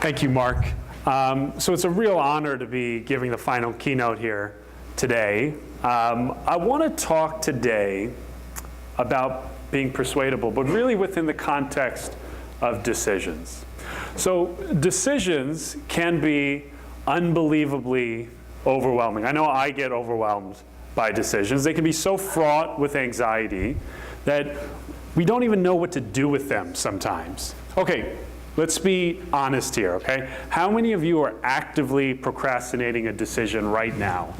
Thank you, Mark. So it's a real honor to be giving the final keynote here today. I want to talk today about being persuadable, but really within the context of decisions. So decisions can be unbelievably overwhelming. I know I get overwhelmed by decisions. They can be so fraught with anxiety that we don't even know what to do with them sometimes. Okay, let's be honest here, okay? How many of you are actively procrastinating a decision right now?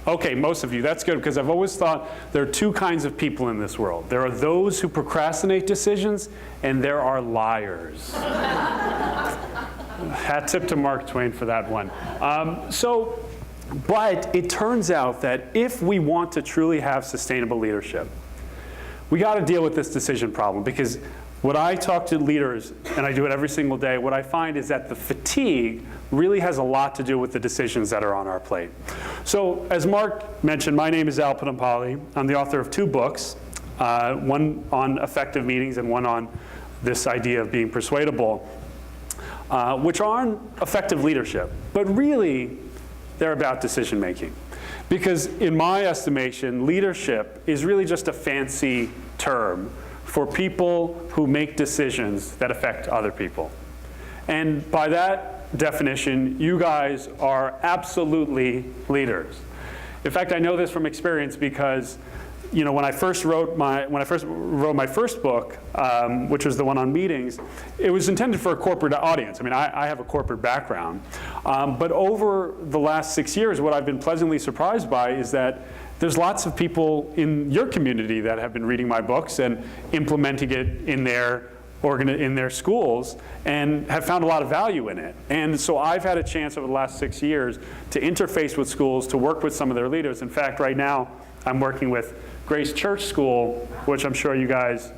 Okay, most of you. That's good, because I've always thought there are two kinds of people in this world. There are those who procrastinate decisions, and there are liars. Hat tip to Mark Twain for that one. But it turns out that if we want to truly have sustainable leadership, we got to deal with this decision problem, because what I talk to leaders, and I do it every single day, what I find is that the fatigue really has a lot to do with the decisions that are on our plate. So as Mark mentioned, my name is Pittampalli. I'm the author of 2 books, one on effective meetings and one on this idea of being persuadable, which are on effective leadership. But really, they're about decision making. Because in my estimation, leadership is really just a fancy term for people who make decisions that affect other people. And by that definition, you guys are absolutely leaders. In fact, I know this from experience because, you know, when I first wrote my first book, which was the one on meetings, it was intended for a corporate audience. I mean, I have a corporate background. But over the last 6 years, what I've been pleasantly surprised by is that there's lots of people in your community that have been reading my books and implementing it in their schools and have found a lot of value in it. And so I've had a chance over the last 6 years to interface with schools, to work with some of their leaders. In fact, right now, I'm working with Grace Church School, which I'm sure you guys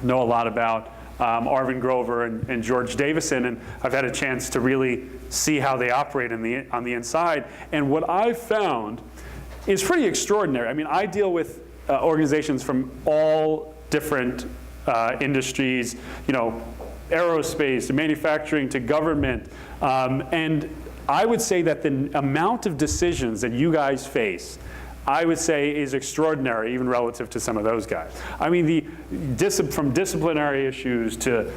know a lot about, Arvin Grover and George Davison, and I've had a chance to really see how they operate on the inside. And what I've found is pretty extraordinary. I mean, I deal with organizations from all different industries, you know, aerospace to manufacturing to government, and I would say that the amount of decisions that you guys face, I would say, is extraordinary, even relative to some of those guys. I mean, from disciplinary issues to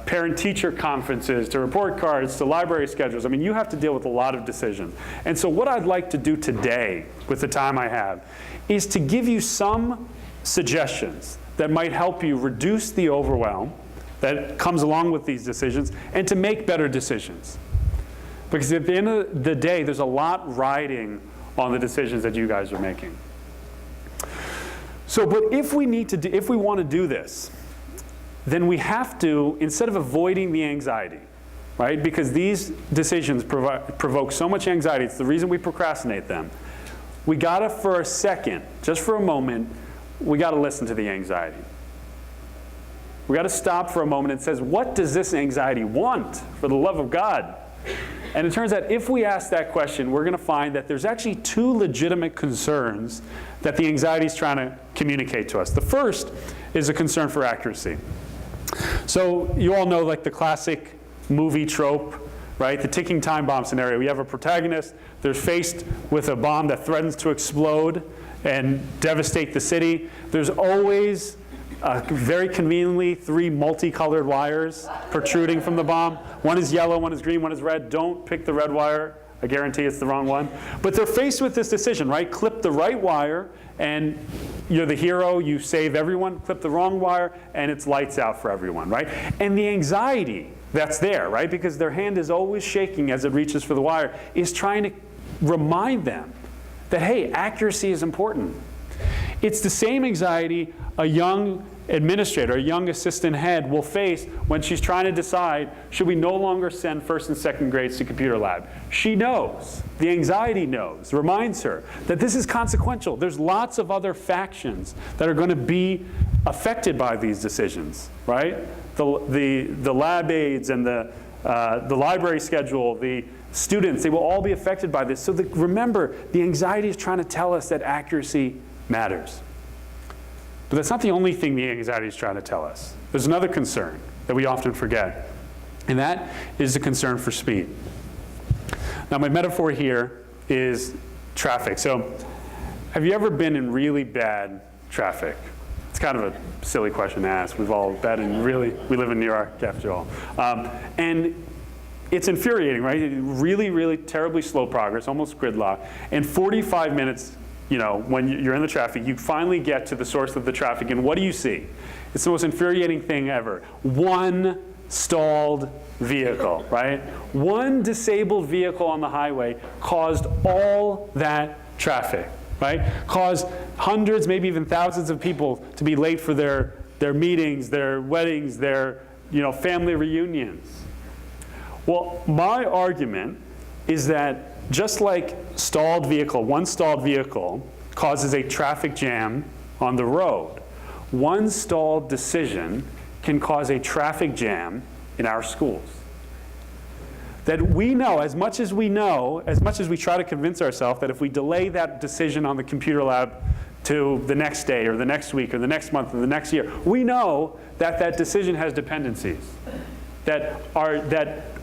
parent-teacher conferences to report cards to library schedules. I mean, you have to deal with a lot of decisions. And so what I'd like to do today, with the time I have, is to give you some suggestions that might help you reduce the overwhelm that comes along with these decisions and to make better decisions. Because at the end of the day, there's a lot riding on the decisions that you guys are making. So, but if we want to do this, then we have to, instead of avoiding the anxiety, right? Because these decisions provoke so much anxiety, it's the reason we procrastinate them. We gotta, for a second, just for a moment, we gotta listen to the anxiety. We gotta stop for a moment and say, what does this anxiety want, for the love of God? And it turns out if we ask that question, we're going to find that there's actually 2 legitimate concerns that the anxiety is trying to communicate to us. The first is a concern for accuracy. So you all know, like, the classic movie trope, right? The ticking time bomb scenario. We have a protagonist, they're faced with a bomb that threatens to explode and devastate the city. There's always very conveniently 3 multicolored wires protruding from the bomb. One is yellow, one is green, one is red. Don't pick the red wire. I guarantee it's the wrong one. But they're faced with this decision, right? Clip the right wire, and you're the hero, you save everyone. Clip the wrong wire, and it's lights out for everyone, right? And the anxiety that's there, right? Because their hand is always shaking as it reaches for the wire, is trying to remind them that, hey, accuracy is important. It's the same anxiety a young administrator, a young assistant head will face when she's trying to decide, should we no longer send 1st and 2nd grades to computer lab? She knows, the anxiety knows, reminds her that this is consequential. There's lots of other factions that are going to be affected by these decisions, right? The lab aides and the library schedule, the students, they will all be affected by this. So remember, the anxiety is trying to tell us that accuracy matters. But that's not the only thing the anxiety is trying to tell us. There's another concern that we often forget. And that is the concern for speed. Now, my metaphor here is traffic. So have you ever been in really bad traffic? It's kind of a silly question to ask. We've all been in we live in New York after all. And it's infuriating, right? Really, really terribly slow progress, almost gridlock. And 45 minutes, when you're in the traffic, you finally get to the source of the traffic, and what do you see? It's the most infuriating thing ever. One stalled vehicle, right? One disabled vehicle on the highway caused all that traffic, right? Caused hundreds, maybe even thousands of people to be late for their meetings, their weddings, their family reunions. Well, my argument is that just like one stalled vehicle causes a traffic jam on the road, one stalled decision can cause a traffic jam in our schools. That we know, as much as we try to convince ourselves that if we delay that decision on the computer lab to the next day or the next week or the next month or the next year, we know that that decision has dependencies. That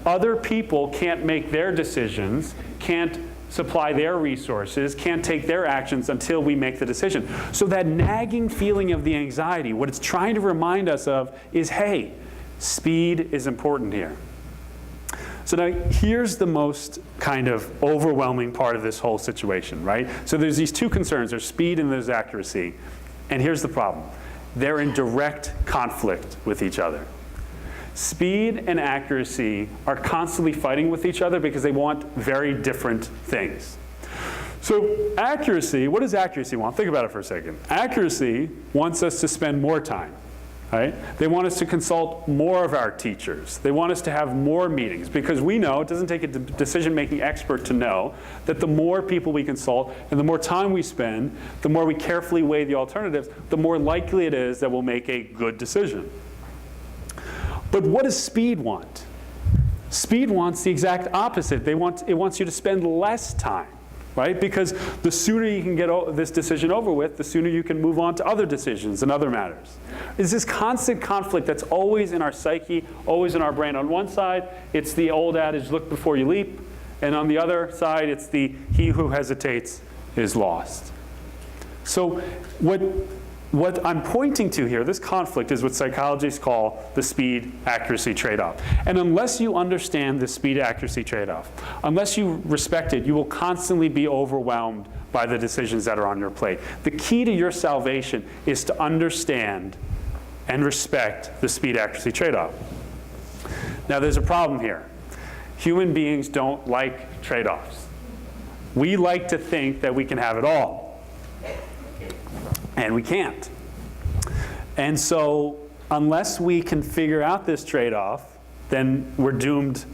other people can't make their decisions, can't supply their resources, can't take their actions until we make the decision. So that nagging feeling of the anxiety, what it's trying to remind us of is, hey, speed is important here. So now here's the most kind of overwhelming part of this whole situation, right? So there's these two concerns, there's speed and there's accuracy. And here's the problem. They're in direct conflict with each other. Speed and accuracy are constantly fighting with each other because they want very different things. So accuracy, what does accuracy want? Think about it for a second. Accuracy wants us to spend more time, right? They want us to consult more of our teachers. They want us to have more meetings because we know, it doesn't take a decision-making expert to know, that the more people we consult and the more time we spend, the more we carefully weigh the alternatives, the more likely it is that we'll make a good decision. But what does speed want? Speed wants the exact opposite. It wants you to spend less time, right? Because the sooner you can get this decision over with, the sooner you can move on to other decisions and other matters. It's this constant conflict that's always in our psyche, always in our brain. On one side, it's the old adage, look before you leap. And on the other side, it's the he who hesitates is lost. So what I'm pointing to here, this conflict, is what psychologists call the speed-accuracy trade-off. And unless you understand the speed-accuracy trade-off, unless you respect it, you will constantly be overwhelmed by the decisions that are on your plate. The key to your salvation is to understand and respect the speed-accuracy trade-off. Now, there's a problem here. Human beings don't like trade-offs. We like to think that we can have it all. And we can't. And so unless we can figure out this trade-off, then we're doomed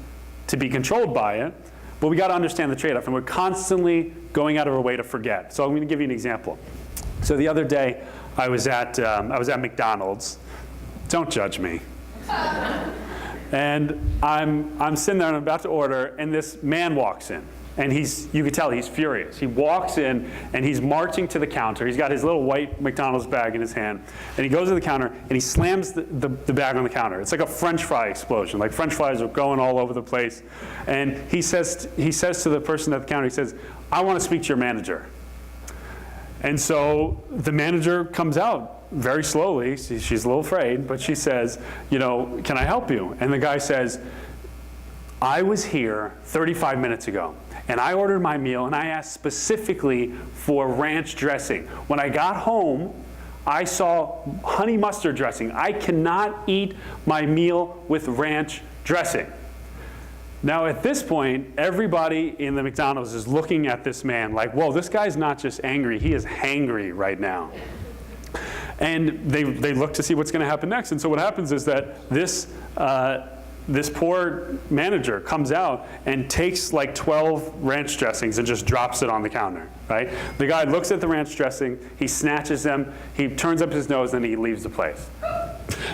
to be controlled by it. But we got to understand the trade-off, and we're constantly going out of our way to forget. So I'm going to give you an example. So the other day, I was at McDonald's. Don't judge me. And I'm sitting there and I'm about to order, and this man walks in. And you can tell he's furious. He walks in and he's marching to the counter. He's got his little white McDonald's bag in his hand. And he goes to the counter and he slams the bag on the counter. It's like a French fry explosion. Like French fries are going all over the place. And he says to the person at the counter, he says, I want to speak to your manager. And so the manager comes out very slowly. She's a little afraid, but she says, can I help you? And the guy says, I was here 35 minutes ago. And I ordered my meal, and I asked specifically for ranch dressing. When I got home, I saw honey mustard dressing. I cannot eat my meal with ranch dressing. Now, at this point, everybody in the McDonald's is looking at this man like, whoa, this guy's not just angry, he is hangry right now. And they look to see what's going to happen next. And so what happens is that this poor manager comes out and takes like 12 ranch dressings and just drops it on the counter, right? The guy looks at the ranch dressing, he snatches them, he turns up his nose, and he leaves the place.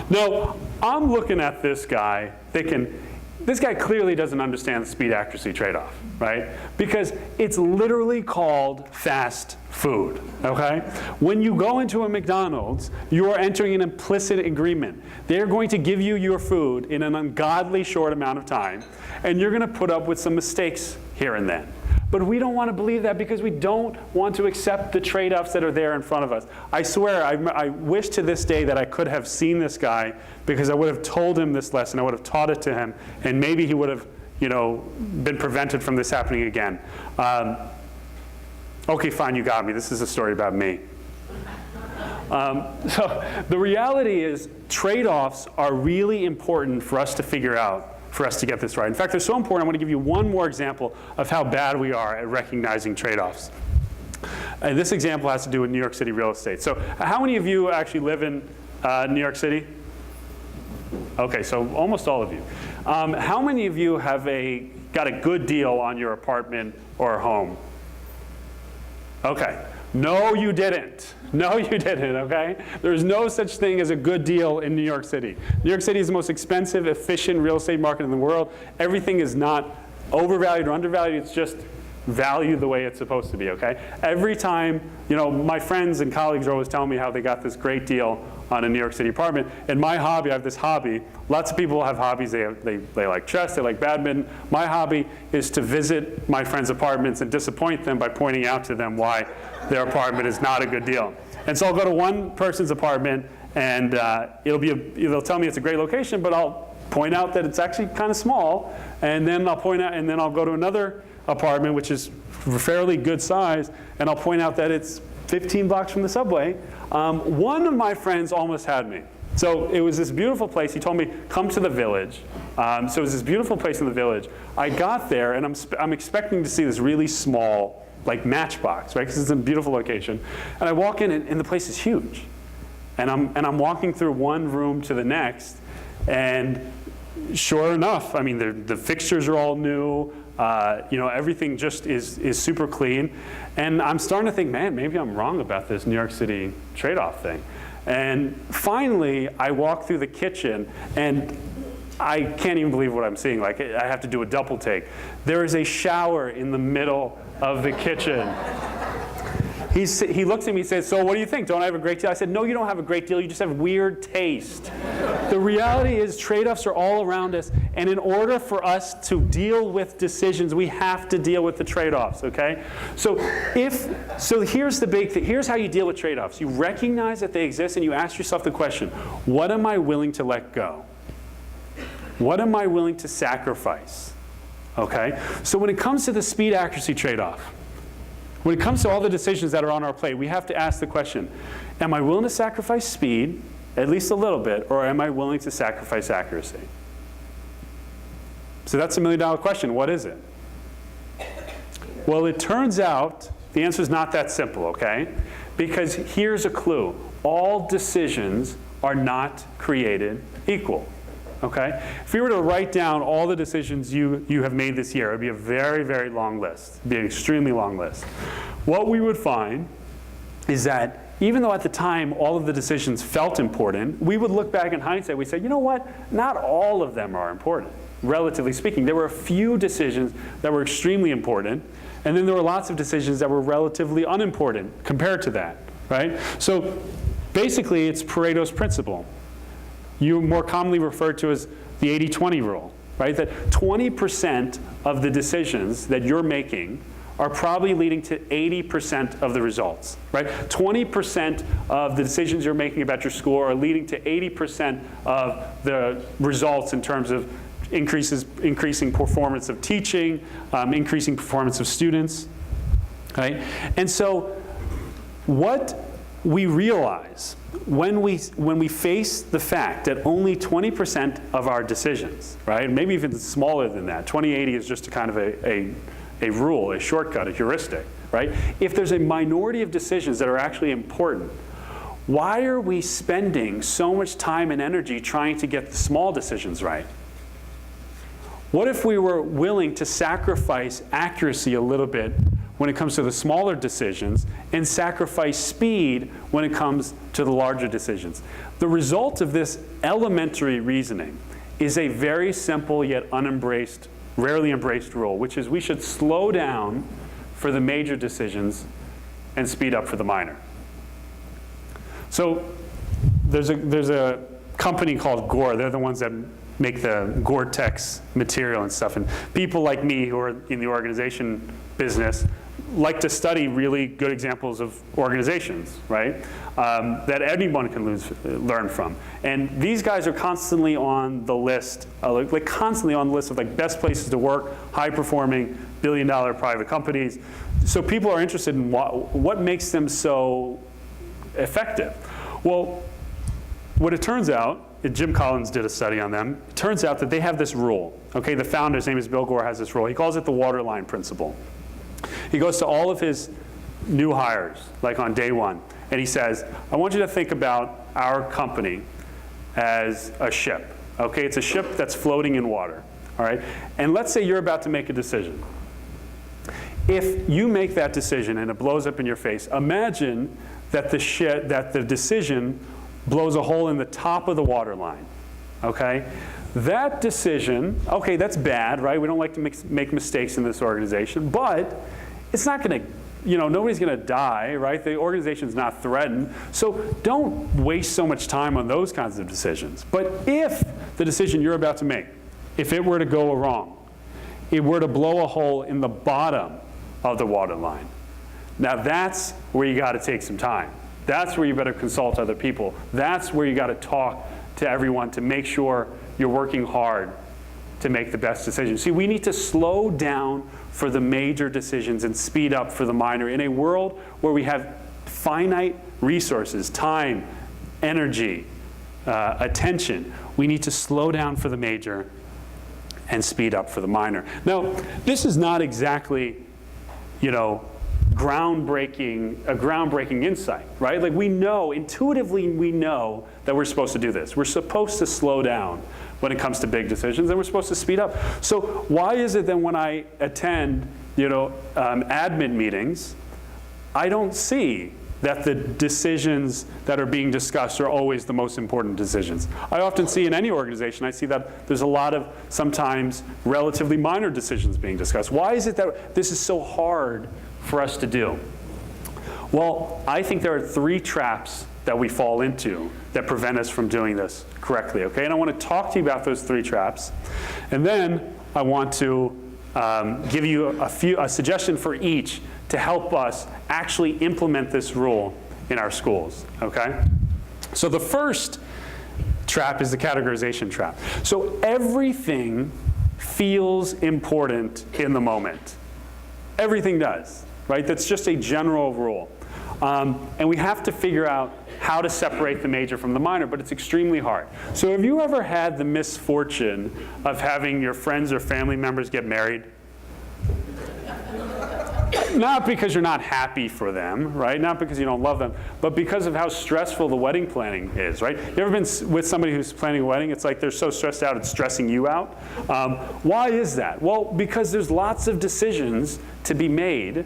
Now, I'm looking at this guy thinking, this guy clearly doesn't understand the speed-accuracy trade-off, right? Because it's literally called fast food, okay? When you go into a McDonald's, you are entering an implicit agreement. They're going to give you your food in an ungodly short amount of time, and you're going to put up with some mistakes here and then. But we don't want to believe that because we don't want to accept the trade-offs that are there in front of us. I swear, I wish to this day that I could have seen this guy, because I would have told him this lesson, I would have taught it to him, and maybe he would have, been prevented from this happening again. Okay, fine, you got me. This is a story about me. So the reality is trade-offs are really important for us to figure out, for us to get this right. In fact, they're so important, I want to give you one more example of how bad we are at recognizing trade-offs. And this example has to do with New York City real estate. So how many of you actually live in New York City? Okay, so almost all of you. How many of you have got a good deal on your apartment or home? Okay. No, you didn't. No, you didn't, okay? There's no such thing as a good deal in New York City. New York City is the most expensive, efficient real estate market in the world. Everything is not overvalued or undervalued. It's just valued the way it's supposed to be, okay? Every time, my friends and colleagues are always telling me how they got this great deal on a New York City apartment. And my hobby, I have this hobby. Lots of people have hobbies. They like chess, they like badminton. My hobby is to visit my friends' apartments and disappoint them by pointing out to them why their apartment is not a good deal. And so I'll go to one person's apartment, and they'll tell me it's a great location, but I'll point out that it's actually kind of small, and then I'll go to another apartment, which is fairly good size, and I'll point out that it's 15 blocks from the subway. One of my friends almost had me. So it was this beautiful place. He told me, come to the Village. So it was this beautiful place in the Village. I got there, and I'm expecting to see this really small, like Matchbox, right? Because it's a beautiful location. And I walk in, and the place is huge. And I'm walking through one room to the next, and sure enough, I mean, the fixtures are all new. Everything just is super clean. And I'm starting to think, man, maybe I'm wrong about this New York City trade-off thing. And finally, I walk through the kitchen, and I can't even believe what I'm seeing. Like, I have to do a double take. There is a shower in the middle of the kitchen. He looks at me and says, so what do you think? Don't I have a great deal? I said, no, you don't have a great deal. You just have weird taste. The reality is trade-offs are all around us. And in order for us to deal with decisions, we have to deal with the trade-offs, okay? So here's the big thing. Here's how you deal with trade-offs. You recognize that they exist, and you ask yourself the question, what am I willing to let go? What am I willing to sacrifice? Okay? So when it comes to the speed-accuracy trade-off, when it comes to all the decisions that are on our plate, we have to ask the question, am I willing to sacrifice speed, at least a little bit, or am I willing to sacrifice accuracy? So that's $1 million question. What is it? Well, it turns out the answer is not that simple, okay? Because here's a clue. All decisions are not created equal. Okay? If we were to write down all the decisions you have made this year, it would be a very, very long list. It would be an extremely long list. What we would find is that even though at the time all of the decisions felt important, we would look back in hindsight, we say, you know what? Not all of them are important, relatively speaking. There were a few decisions that were extremely important, and then there were lots of decisions that were relatively unimportant compared to that, right? So basically, it's Pareto's principle. You more commonly referred to as the 80-20 rule, right? That 20% of the decisions that you're making are probably leading to 80% of the results, right? 20% of the decisions you're making about your school are leading to 80% of the results in terms of increasing performance of teaching, increasing performance of students, right? And so what we realize when we face the fact that only 20% of our decisions, right, maybe even smaller than that, 20/80 is just a kind of a rule, a shortcut, a heuristic, right? If there's a minority of decisions that are actually important, why are we spending so much time and energy trying to get the small decisions right? What if we were willing to sacrifice accuracy a little bit when it comes to the smaller decisions and sacrifice speed when it comes to the larger decisions? The result of this elementary reasoning is a very simple yet unembraced, rarely embraced rule, which is we should slow down for the major decisions and speed up for the minor. So there's a company called Gore. They're the ones that make the Gore-Tex material and stuff. And people like me who are in the organization business like to study really good examples of organizations, right? That anyone can learn from. And these guys are constantly on the list, like constantly on the list of like best places to work, high-performing, billion-dollar private companies. So people are interested in what makes them so effective. Well, what it turns out, Jim Collins did a study on them. It turns out that they have this rule. Okay, the founder, his name is Bill Gore, has this rule. He calls it the waterline principle. He goes to all of his new hires, like on day one, and he says, I want you to think about our company as a ship. Okay, it's a ship that's floating in water. All right, and let's say you're about to make a decision. If you make that decision and it blows up in your face, imagine that the decision blows a hole in the top of the water line, okay? That decision, okay, that's bad, right? We don't like to make mistakes in this organization, but it's not gonna, nobody's gonna die, right? The organization's not threatened, so don't waste so much time on those kinds of decisions. But if the decision you're about to make, if it were to go wrong, it were to blow a hole in the bottom of the water line, now that's where you gotta take some time. That's where you better consult other people. That's where you got to talk to everyone to make sure you're working hard to make the best decision. See, we need to slow down for the major decisions and speed up for the minor. In a world where we have finite resources, time, energy, attention, we need to slow down for the major and speed up for the minor. Now, this is not exactly, a groundbreaking insight, right? Like we know, intuitively we know that we're supposed to do this. We're supposed to slow down when it comes to big decisions, and we're supposed to speed up. So why is it that when I attend, admin meetings, I don't see that the decisions that are being discussed are always the most important decisions? I often see in any organization, I see that there's a lot of sometimes relatively minor decisions being discussed. Why is it that this is so hard for us to do? Well, I think there are 3 traps that we fall into that prevent us from doing this correctly, okay? And I want to talk to you about those 3 traps. And then I want to give you a suggestion for each to help us actually implement this rule in our schools, okay? So the first trap is the categorization trap. So everything feels important in the moment. Everything does, right? That's just a general rule. And we have to figure out how to separate the major from the minor, but it's extremely hard. So have you ever had the misfortune of having your friends or family members get married? Not because you're not happy for them, right? Not because you don't love them, but because of how stressful the wedding planning is, right? You ever been with somebody who's planning a wedding? It's like they're so stressed out, it's stressing you out. Why is that? Well, because there's lots of decisions to be made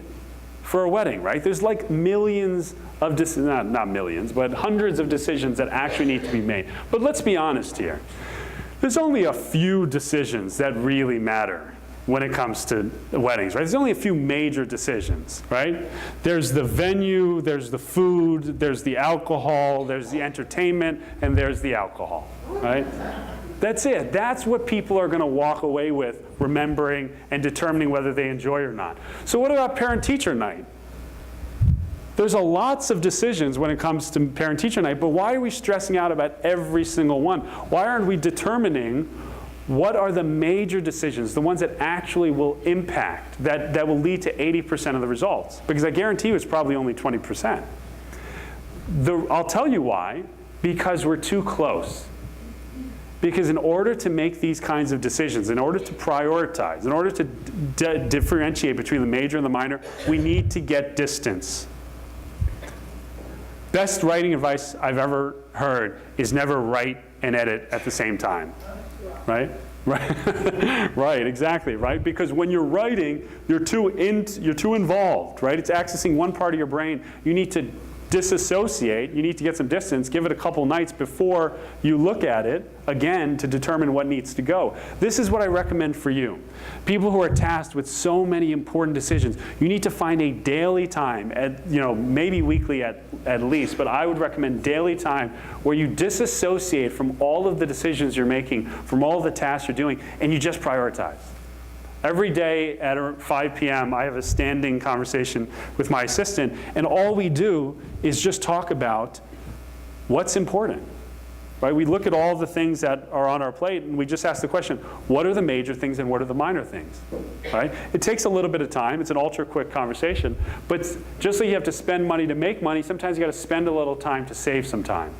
for a wedding, right? There's like millions of not millions, but hundreds of decisions that actually need to be made. But let's be honest here. There's only a few decisions that really matter when it comes to weddings, right? There's only a few major decisions, right? There's the venue, there's the food, there's the alcohol, there's the entertainment, and there's the alcohol, right? That's it. That's what people are going to walk away with, remembering and determining whether they enjoy or not. So what about parent-teacher night? There's lots of decisions when it comes to parent-teacher night, but why are we stressing out about every single one? Why aren't we determining what are the major decisions, the ones that actually will impact, that will lead to 80% of the results? Because I guarantee you it's probably only 20%. I'll tell you why. Because we're too close. Because in order to make these kinds of decisions, in order to prioritize, in order to differentiate between the major and the minor, we need to get distance. Best writing advice I've ever heard is never write and edit at the same time. Right? Right. Right, exactly, right? Because when you're writing, you're too involved, right? It's accessing one part of your brain. You need to disassociate. You need to get some distance. Give it a couple nights before you look at it again to determine what needs to go. This is what I recommend for you. People who are tasked with so many important decisions, you need to find a daily time, maybe weekly at least, but I would recommend daily time where you disassociate from all of the decisions you're making, from all of the tasks you're doing, and you just prioritize. Every day at 5 p.m., I have a standing conversation with my assistant, and all we do is just talk about what's important. Right? We look at all the things that are on our plate, and we just ask the question, what are the major things and what are the minor things? Right? It takes a little bit of time. It's an ultra-quick conversation. But just like you have to spend money to make money, sometimes you got to spend a little time to save some time.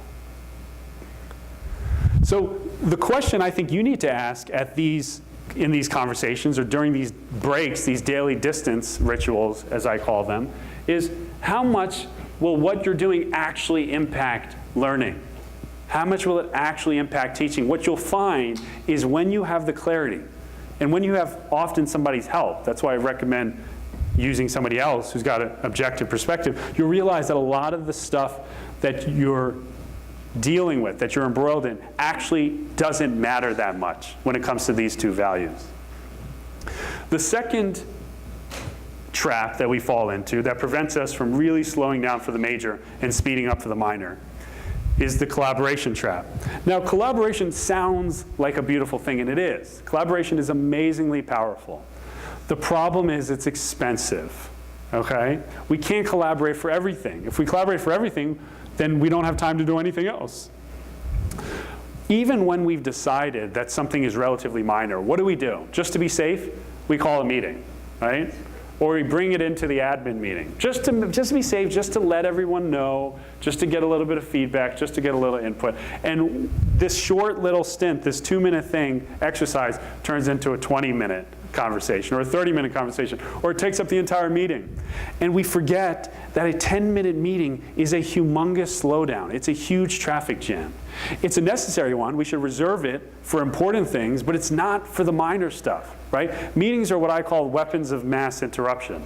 So the question I think you need to ask in these conversations or during these breaks, these daily distance rituals, as I call them, is how much will what you're doing actually impact learning? How much will it actually impact teaching? What you'll find is when you have the clarity, and when you have often somebody's help, that's why I recommend using somebody else who's got an objective perspective, you'll realize that a lot of the stuff that you're dealing with, that you're embroiled in, actually doesn't matter that much when it comes to these two values. The second trap that we fall into that prevents us from really slowing down for the major and speeding up for the minor is the collaboration trap. Now, collaboration sounds like a beautiful thing, and it is. Collaboration is amazingly powerful. The problem is it's expensive, okay? We can't collaborate for everything. If we collaborate for everything, then we don't have time to do anything else. Even when we've decided that something is relatively minor, what do? Just to be safe, we call a meeting, right? Or we bring it into the admin meeting. Just to be safe, just to let everyone know, just to get a little bit of feedback, just to get a little input. And this short little stint, this 2-minute exercise, turns into a 20-minute conversation or a 30-minute conversation, or it takes up the entire meeting. And we forget that a 10-minute meeting is a humongous slowdown. It's a huge traffic jam. It's a necessary one. We should reserve it for important things, but it's not for the minor stuff, right? Meetings are what I call weapons of mass interruption.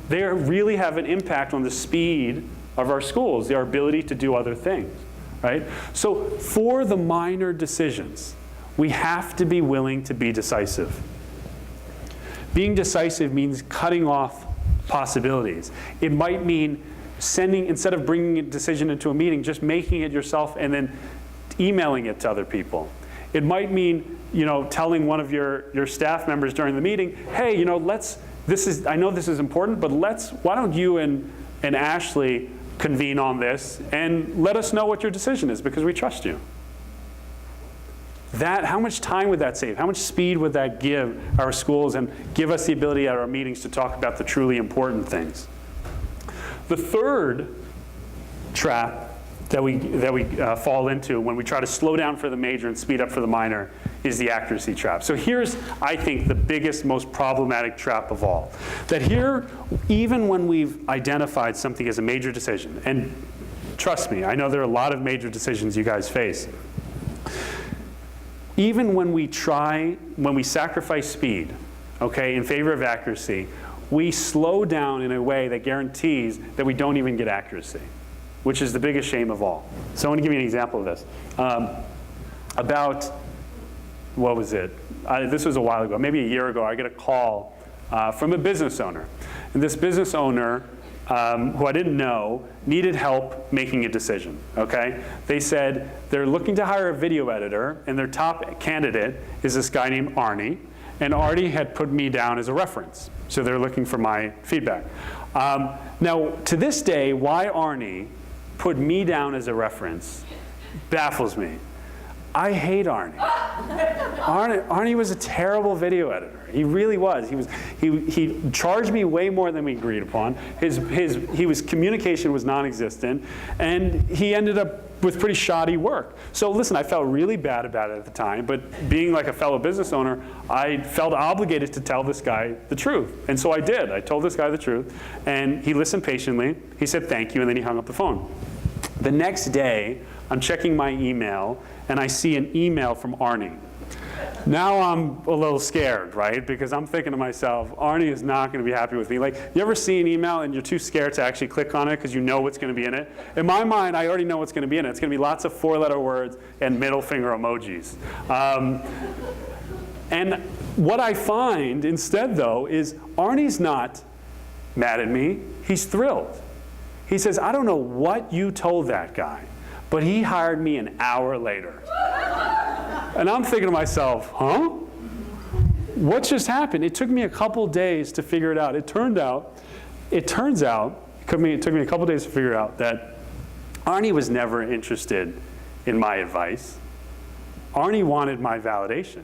They really have an impact on the speed of our schools, our ability to do other things, right? So for the minor decisions, we have to be willing to be decisive. Being decisive means cutting off possibilities. It might mean instead of bringing a decision into a meeting, just making it yourself and then emailing it to other people. It might mean, telling one of your staff members during the meeting, hey, I know this is important, but why don't you and Ashley convene on this and let us know what your decision is because we trust you. How much time would that save? How much speed would that give our schools and give us the ability at our meetings to talk about the truly important things? The third trap that we fall into when we try to slow down for the major and speed up for the minor is the accuracy trap. So here's, I think, the biggest, most problematic trap of all. That here, even when we've identified something as a major decision, and trust me, I know there are a lot of major decisions you guys face, even when we sacrifice speed, okay, in favor of accuracy, we slow down in a way that guarantees that we don't even get accuracy, which is the biggest shame of all. So I want to give you an example of this. What was it? This was a while ago, maybe a year ago, I get a call from a business owner. And this business owner, who I didn't know, needed help making a decision, okay? They said they're looking to hire a video editor, and their top candidate is this guy named Arnie, and Arnie had put me down as a reference. So they're looking for my feedback. Now, to this day, why Arnie put me down as a reference baffles me. I hate Arnie. Arnie was a terrible video editor. He really was. He charged me way more than we agreed upon. His communication was non-existent, and he ended up with pretty shoddy work. So listen, I felt really bad about it at the time, but being like a fellow business owner, I felt obligated to tell this guy the truth. And so I did. I told this guy the truth, and he listened patiently. He said thank you, and then he hung up the phone. The next day, I'm checking my email, and I see an email from Arnie. Now I'm a little scared, right? Because I'm thinking to myself, Arnie is not going to be happy with me. Like, you ever see an email and you're too scared to actually click on it because you know what's going to be in it? In my mind, I already know what's going to be in it. It's going to be lots of 4-letter words and middle finger emojis. And what I find instead, though, is Arnie's not mad at me. He's thrilled. He says, I don't know what you told that guy, but he hired me an hour later. And I'm thinking to myself, huh? What just happened? It took me a couple days to figure it out. It turns out, it took me a couple days to figure out that Arnie was never interested in my advice. Arnie wanted my validation.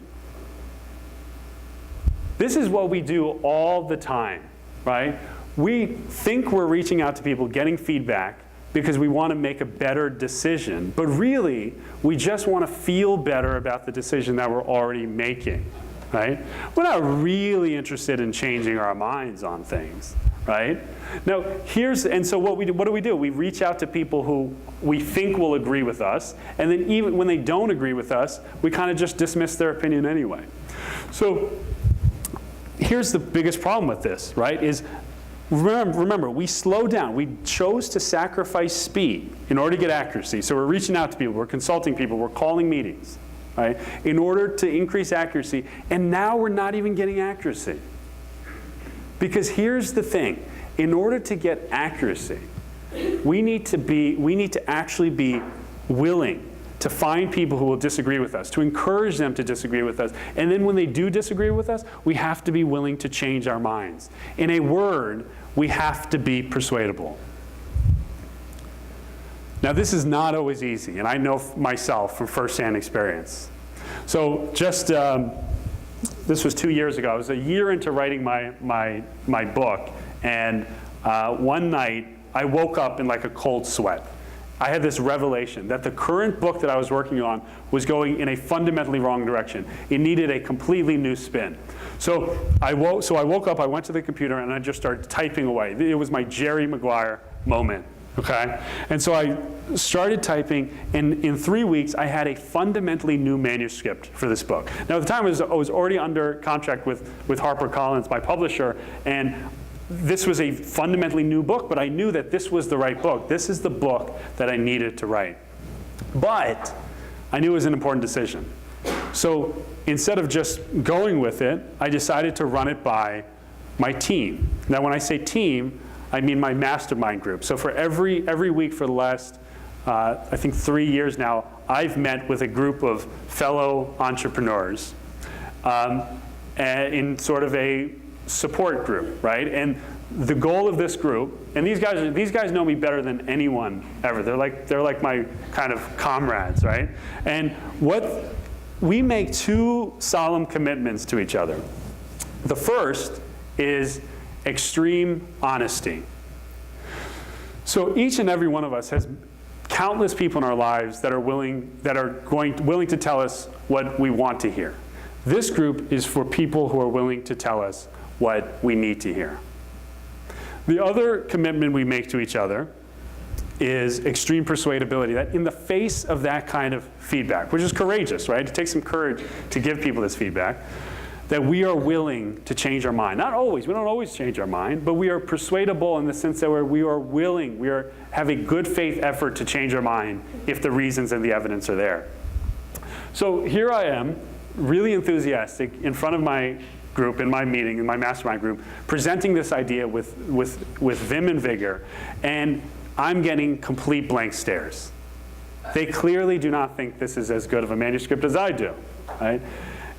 This is what we do all the time, right? We think we're reaching out to people, getting feedback, because we want to make a better decision. But really, we just want to feel better about the decision that we're already making, right? We're not really interested in changing our minds on things, right? Now, so what do? We reach out to people who we think will agree with us, and then even when they don't agree with us, we kind of just dismiss their opinion anyway. So here's the biggest problem with this, right, is remember, we slow down. We chose to sacrifice speed in order to get accuracy. So we're reaching out to people, we're consulting people, we're calling meetings, right, in order to increase accuracy. And now we're not even getting accuracy. Because here's the thing. In order to get accuracy, we need to actually be willing to find people who will disagree with us, to encourage them to disagree with us. And then when they do disagree with us, we have to be willing to change our minds. In a word, we have to be persuadable. Now, this is not always easy, and I know myself from firsthand experience. So just, this was 2 years ago. I was a year into writing my book, and one night I woke up in like a cold sweat. I had this revelation that the current book that I was working on was going in a fundamentally wrong direction. It needed a completely new spin. So I woke up, I went to the computer, and I just started typing away. It was my Jerry Maguire moment, okay? And so I started typing, and in 3 weeks, I had a fundamentally new manuscript for this book. Now, at the time, I was already under contract with HarperCollins, my publisher, and this was a fundamentally new book, but I knew that this was the right book. This is the book that I needed to write. But I knew it was an important decision. So instead of just going with it, I decided to run it by my team. Now, when I say team, I mean my mastermind group. So for every week for the last, I think 3 years now, I've met with a group of fellow entrepreneurs in sort of a support group, right? And the goal of this group, and these guys know me better than anyone ever. They're like my kind of comrades, right? And we make 2 solemn commitments to each other. The first is extreme honesty. So each and every one of us has countless people in our lives that are willing to tell us what we want to hear. This group is for people who are willing to tell us what we need to hear. The other commitment we make to each other is extreme persuadability, that in the face of that kind of feedback, which is courageous, right? It takes some courage to give people this feedback, that we are willing to change our mind. Not always, we don't always change our mind, but we are persuadable in the sense that we are willing, have a good faith effort to change our mind if the reasons and the evidence are there. So here I am, really enthusiastic, in front of my group, in my meeting, in my mastermind group, presenting this idea with vim and vigor, and I'm getting complete blank stares. They clearly do not think this is as good of a manuscript as I do, right?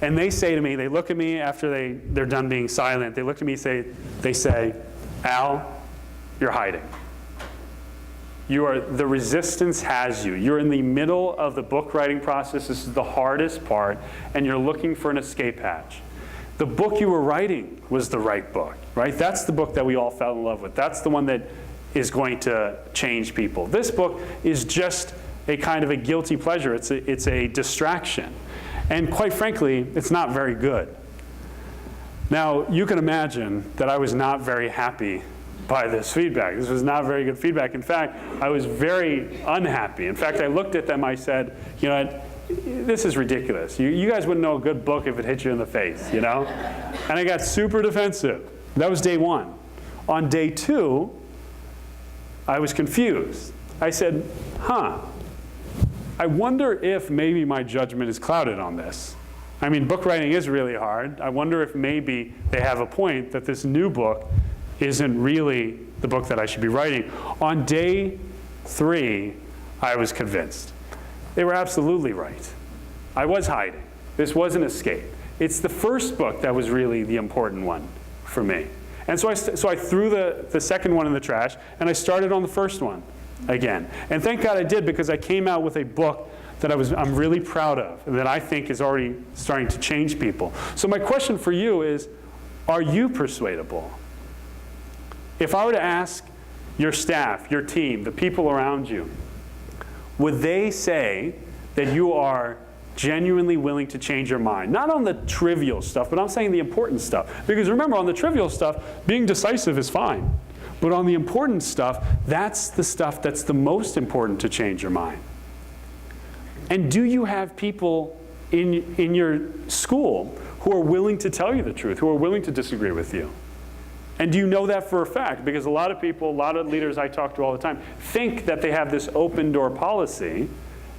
And they say to me, they look at me after they're done being silent, they look at me, they say, Al, you're hiding. The resistance has you. You're in the middle of the book writing process. This is the hardest part, and you're looking for an escape hatch. The book you were writing was the right book, right? That's the book that we all fell in love with. That's the one that is going to change people. This book is just a kind of a guilty pleasure. It's a distraction. And quite frankly, it's not very good. Now, you can imagine that I was not very happy by this feedback. This was not very good feedback. In fact, I was very unhappy. In fact, I looked at them, I said, you know, this is ridiculous. You guys wouldn't know a good book if it hit you in the face, you know? And I got super defensive. That was day 1. On day 2, I was confused. I said, I wonder if maybe my judgment is clouded on this. I mean, book writing is really hard. I wonder if maybe they have a point that this new book isn't really the book that I should be writing. On day 3, I was convinced. They were absolutely right. I was hiding. This was an escape. It's the first book that was really the important one for me. And so I threw the second one in the trash, and I started on the first one again. And thank God I did, because I came out with a book that I'm really proud of, and that I think is already starting to change people. So my question for you is, are you persuadable? If I were to ask your staff, your team, the people around you, would they say that you are genuinely willing to change your mind? Not on the trivial stuff, but I'm saying the important stuff. Because remember, on the trivial stuff, being decisive is fine. But on the important stuff, that's the stuff that's the most important to change your mind. And do you have people in your school who are willing to tell you the truth, who are willing to disagree with you? And do you know that for a fact? Because a lot of people, a lot of leaders I talk to all the time, think that they have this open door policy,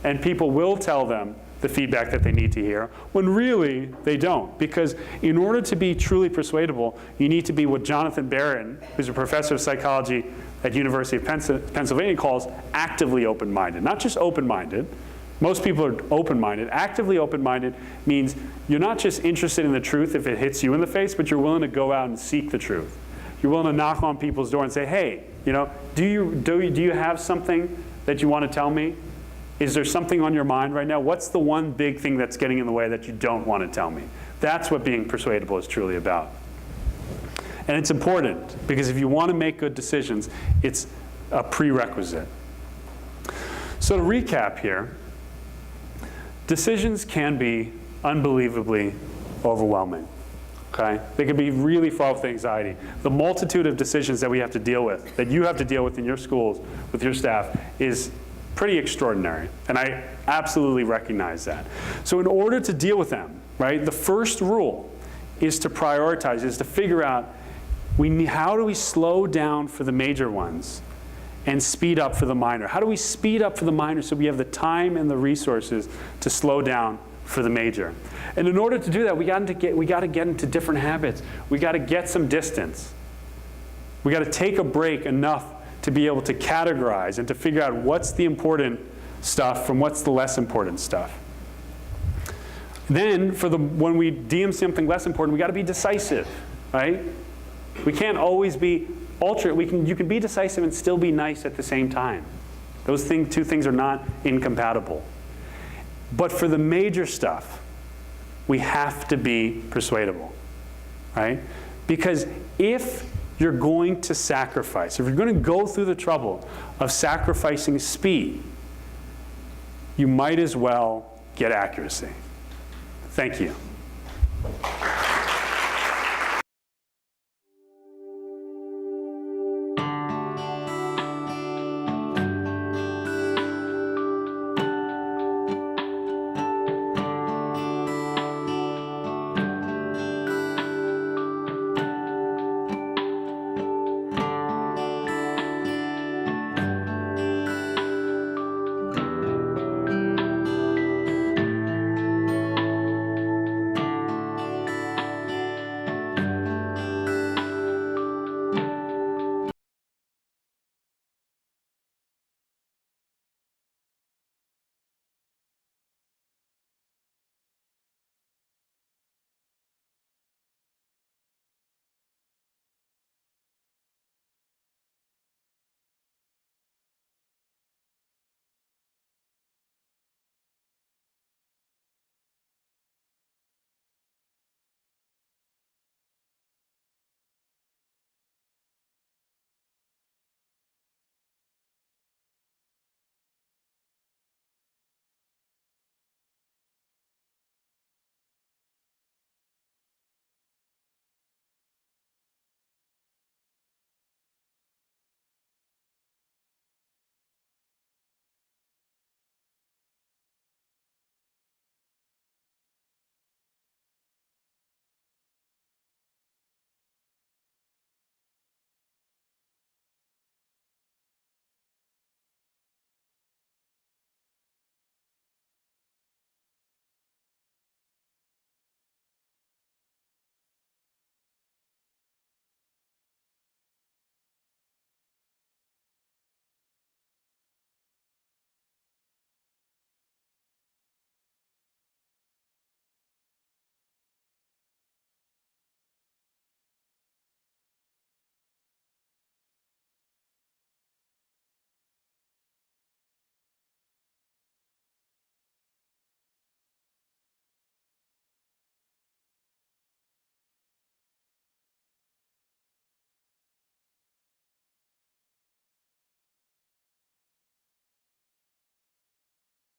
and people will tell them the feedback that they need to hear, when really they don't. Because in order to be truly persuadable, you need to be what Jonathan Barron, who's a professor of psychology at University of Pennsylvania, calls actively open-minded. Not just open-minded. Most people are open-minded. Actively open-minded means you're not just interested in the truth if it hits you in the face, but you're willing to go out and seek the truth. You're willing to knock on people's door and say, hey, you know, do you have something that you want to tell me? Is there something on your mind right now? What's the one big thing that's getting in the way that you don't want to tell me? That's what being persuadable is truly about. And it's important, because if you want to make good decisions, it's a prerequisite. So to recap here, decisions can be unbelievably overwhelming. Okay? They can be really fraught with anxiety. The multitude of decisions that we have to deal with, that you have to deal with in your schools, with your staff, is pretty extraordinary. And I absolutely recognize that. So in order to deal with them, right, the first rule is to prioritize, is to figure out how do we slow down for the major ones and speed up for the minor? How do we speed up for the minor so we have the time and the resources to slow down for the major? And in order to do that, we got to get into different habits. We got to get some distance. We got to take a break enough to be able to categorize and to figure out what's the important stuff from what's the less important stuff. Then, when we deem something less important, we got to be decisive, right? We can't always be you can be decisive and still be nice at the same time. Those two things are not incompatible. But for the major stuff, we have to be persuadable, right? Because if you're going to sacrifice, if you're going to go through the trouble of sacrificing speed, you might as well get accuracy. Thank you.